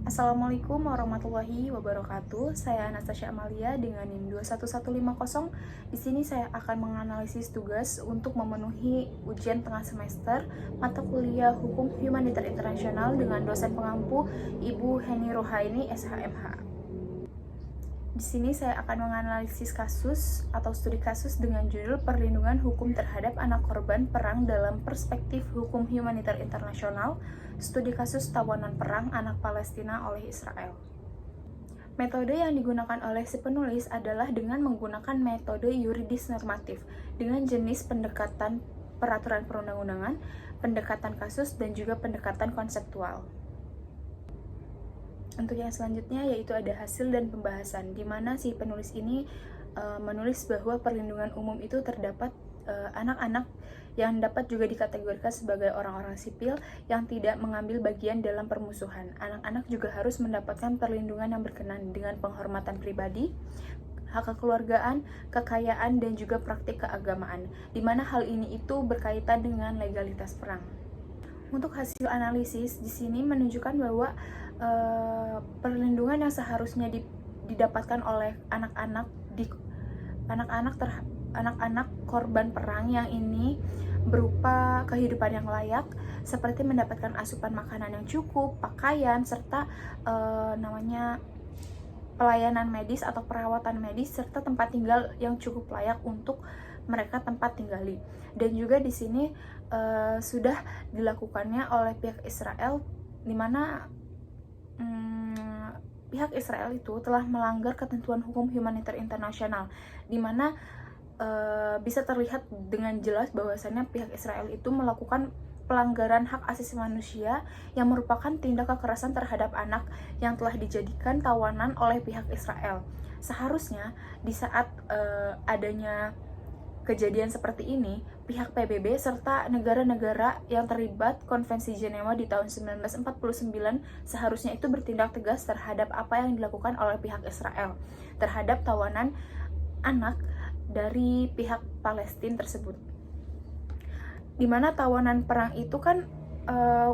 Assalamualaikum warahmatullahi wabarakatuh. Saya Anastasia Amalia dengan NIM 21150. Di sini saya akan menganalisis tugas untuk memenuhi ujian tengah semester mata kuliah Hukum Humaniter Internasional dengan dosen pengampu Ibu Heni Rohaini SHMH. Di sini saya akan menganalisis kasus atau studi kasus dengan judul Perlindungan Hukum Terhadap Anak Korban Perang dalam Perspektif Hukum Humaniter Internasional, studi kasus tawanan perang anak Palestina oleh Israel. Metode yang digunakan oleh si penulis adalah dengan menggunakan metode yuridis normatif dengan jenis pendekatan peraturan perundang-undangan, pendekatan kasus, dan juga pendekatan konseptual. Untuk yang selanjutnya yaitu ada hasil dan pembahasan, di mana si penulis ini menulis bahwa perlindungan umum itu terdapat anak-anak yang dapat juga dikategorikan sebagai orang-orang sipil yang tidak mengambil bagian dalam permusuhan. Anak-anak juga harus mendapatkan perlindungan yang berkenan dengan penghormatan pribadi, hak kekeluargaan, kekayaan, dan juga praktik keagamaan, di mana hal ini itu berkaitan dengan legalitas perang. Untuk hasil analisis di sini menunjukkan bahwa perlindungan yang seharusnya didapatkan oleh anak-anak korban perang yang ini berupa kehidupan yang layak, seperti mendapatkan asupan makanan yang cukup, pakaian, serta pelayanan medis atau perawatan medis, serta tempat tinggal yang cukup layak untuk mereka tempat tinggali. Dan juga di sini sudah dilakukannya oleh pihak Israel, di mana pihak Israel itu telah melanggar ketentuan hukum humaniter internasional, di mana bisa terlihat dengan jelas bahwasannya pihak Israel itu melakukan pelanggaran hak asasi manusia yang merupakan tindak kekerasan terhadap anak yang telah dijadikan tawanan oleh pihak Israel. Seharusnya di saat adanya kejadian seperti ini, pihak PBB serta negara-negara yang terlibat Konvensi Jenewa di tahun 1949 seharusnya itu bertindak tegas terhadap apa yang dilakukan oleh pihak Israel terhadap tawanan anak dari pihak Palestina tersebut. Dimana tawanan perang itu kan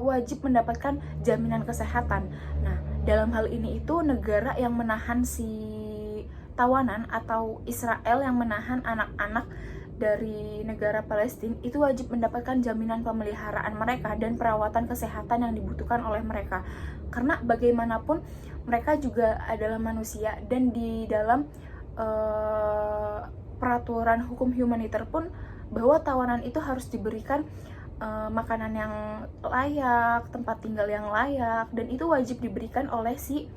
wajib mendapatkan jaminan kesehatan. Nah, dalam hal ini itu negara yang menahan si tawanan atau Israel yang menahan anak-anak dari negara Palestina itu wajib mendapatkan jaminan pemeliharaan mereka dan perawatan kesehatan yang dibutuhkan oleh mereka, karena bagaimanapun mereka juga adalah manusia, dan di dalam peraturan hukum humaniter pun bahwa tawanan itu harus diberikan makanan yang layak, tempat tinggal yang layak, dan itu wajib diberikan oleh si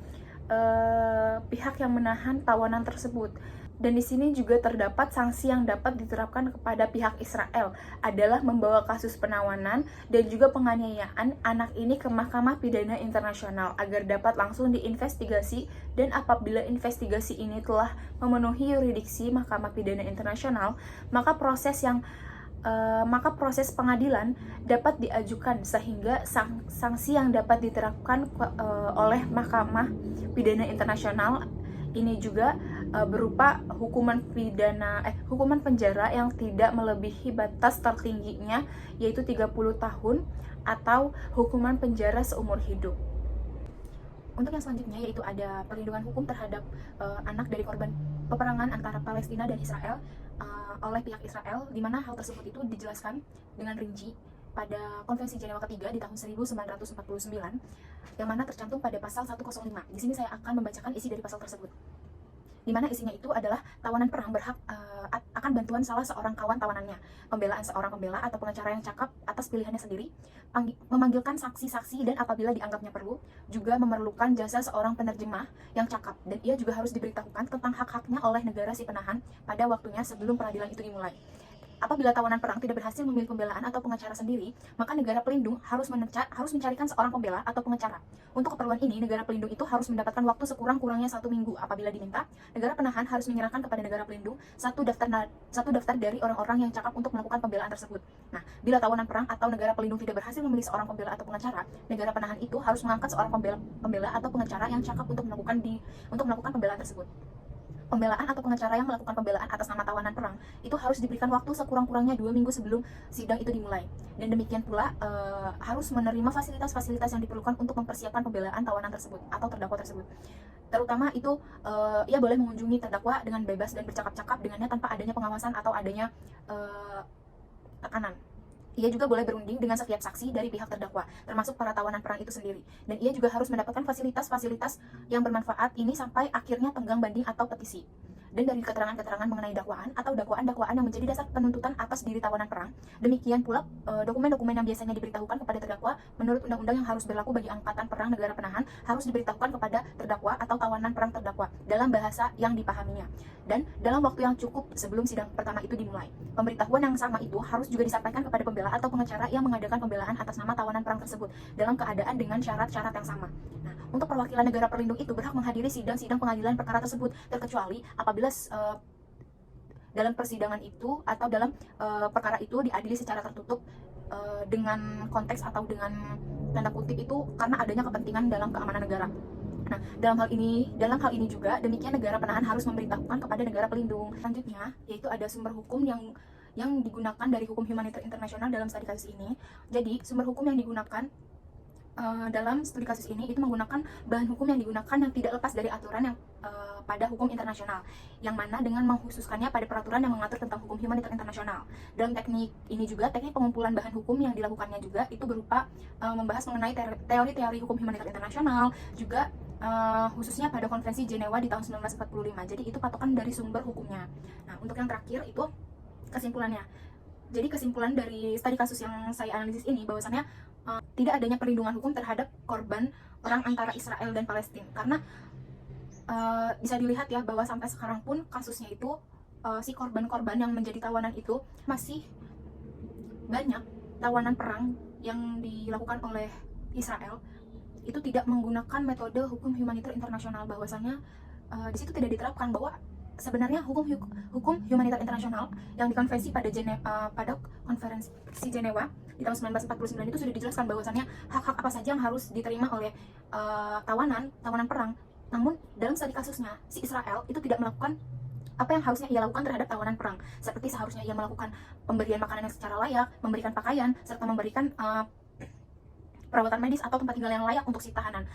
pihak yang menahan tawanan tersebut. Dan di sini juga terdapat sanksi yang dapat diterapkan kepada pihak Israel adalah membawa kasus penawanan dan juga penganiayaan anak ini ke Mahkamah Pidana Internasional agar dapat langsung diinvestigasi, dan apabila investigasi ini telah memenuhi yurisdiksi Mahkamah Pidana Internasional, maka proses pengadilan dapat diajukan sehingga sanksi yang dapat diterapkan oleh Mahkamah Pidana Internasional ini juga berupa hukuman penjara yang tidak melebihi batas tertingginya, yaitu 30 tahun atau hukuman penjara seumur hidup. Untuk yang selanjutnya yaitu ada perlindungan hukum terhadap anak dari korban peperangan antara Palestina dan Israel oleh pihak Israel, di mana hal tersebut itu dijelaskan dengan rinci pada Konvensi Jenewa ketiga di tahun 1949 yang mana tercantum pada pasal 105. Di sini saya akan membacakan isi dari pasal tersebut, di mana isinya itu adalah tawanan perang berhak akan bantuan salah seorang kawan tawanannya, pembelaan seorang pembela atau pengacara yang cakap atas pilihannya sendiri, memanggilkan saksi-saksi, dan apabila dianggapnya perlu, juga memerlukan jasa seorang penerjemah yang cakap, dan ia juga harus diberitahukan tentang hak-haknya oleh negara si penahan pada waktunya sebelum peradilan itu dimulai. Apabila tawanan perang tidak berhasil memilih pembelaan atau pengacara sendiri, maka negara pelindung harus mencarikan seorang pembela atau pengacara. Untuk keperluan ini, negara pelindung itu harus mendapatkan waktu sekurang-kurangnya 1 minggu. Apabila diminta, negara penahan harus menyerahkan kepada negara pelindung satu daftar dari orang-orang yang cakap untuk melakukan pembelaan tersebut. Nah, bila tawanan perang atau negara pelindung tidak berhasil memilih seorang pembela atau pengacara, negara penahan itu harus mengangkat seorang pembela atau pengacara yang cakap untuk melakukan pembelaan tersebut. pembelaan atau pengacara yang melakukan pembelaan atas nama tawanan perang itu harus diberikan waktu sekurang-kurangnya 2 minggu sebelum sidang itu dimulai. Dan demikian pula harus menerima fasilitas-fasilitas yang diperlukan untuk mempersiapkan pembelaan tawanan tersebut atau terdakwa tersebut. Terutama itu ia boleh mengunjungi terdakwa dengan bebas dan bercakap-cakap dengannya tanpa adanya pengawasan atau adanya tekanan. Ia juga boleh berunding dengan setiap saksi dari pihak terdakwa, termasuk para tawanan perang itu sendiri. Dan ia juga harus mendapatkan fasilitas-fasilitas yang bermanfaat ini sampai akhirnya tenggang banding atau petisi. Dan dari keterangan-keterangan mengenai dakwaan atau dakwaan-dakwaan yang menjadi dasar penuntutan atas diri tawanan perang, demikian pula dokumen-dokumen yang biasanya diberitahukan kepada terdakwa menurut undang-undang yang harus berlaku bagi angkatan perang negara penahan harus diberitahukan kepada terdakwa atau tawanan perang terdakwa dalam bahasa yang dipahaminya dan dalam waktu yang cukup sebelum sidang pertama itu dimulai. Pemberitahuan yang sama itu harus juga disampaikan kepada pembela atau pengacara yang mengadakan pembelaan atas nama tawanan perang tersebut dalam keadaan dengan syarat-syarat yang sama. Nah, untuk perwakilan negara perlindung itu berhak menghadiri sidang-sidang pengadilan perkara tersebut, terkecuali apabila dalam persidangan itu atau dalam perkara itu diadili secara tertutup dengan konteks atau dengan tanda kutip itu karena adanya kepentingan dalam keamanan negara. Nah, dalam hal ini juga demikian negara penahan harus memberitahukan kepada negara pelindung. Selanjutnya, yaitu ada sumber hukum yang digunakan dari hukum humaniter internasional dalam studi kasus ini. Jadi, sumber hukum yang digunakan dalam studi kasus ini itu menggunakan bahan hukum yang digunakan yang tidak lepas dari aturan yang pada hukum internasional, yang mana dengan mengkhususkannya pada peraturan yang mengatur tentang hukum humaniter internasional. Dalam teknik ini juga, teknik pengumpulan bahan hukum yang dilakukannya juga itu berupa membahas mengenai teori-teori hukum humaniter internasional, juga khususnya pada konvensi Jenewa di tahun 1945. Jadi itu patokan dari sumber hukumnya. Nah, untuk yang terakhir itu kesimpulannya. Jadi kesimpulan dari studi kasus yang saya analisis ini bahwasannya tidak adanya perlindungan hukum terhadap korban perang antara Israel dan Palestina, karena bisa dilihat ya bahwa sampai sekarang pun kasusnya itu si korban-korban yang menjadi tawanan itu masih banyak tawanan perang yang dilakukan oleh Israel itu tidak menggunakan metode hukum humaniter internasional, bahwasanya di situ tidak diterapkan bahwa sebenarnya hukum humaniter internasional yang dikonvensi pada konferensi Jenewa di tahun 1949 itu sudah dijelaskan bahwasannya hak-hak apa saja yang harus diterima oleh tawanan perang. Namun dalam studi kasusnya si Israel itu tidak melakukan apa yang harusnya ia lakukan terhadap tawanan perang, seperti seharusnya ia melakukan pemberian makanan yang secara layak, memberikan pakaian, serta memberikan perawatan medis atau tempat tinggal yang layak untuk si tahanan.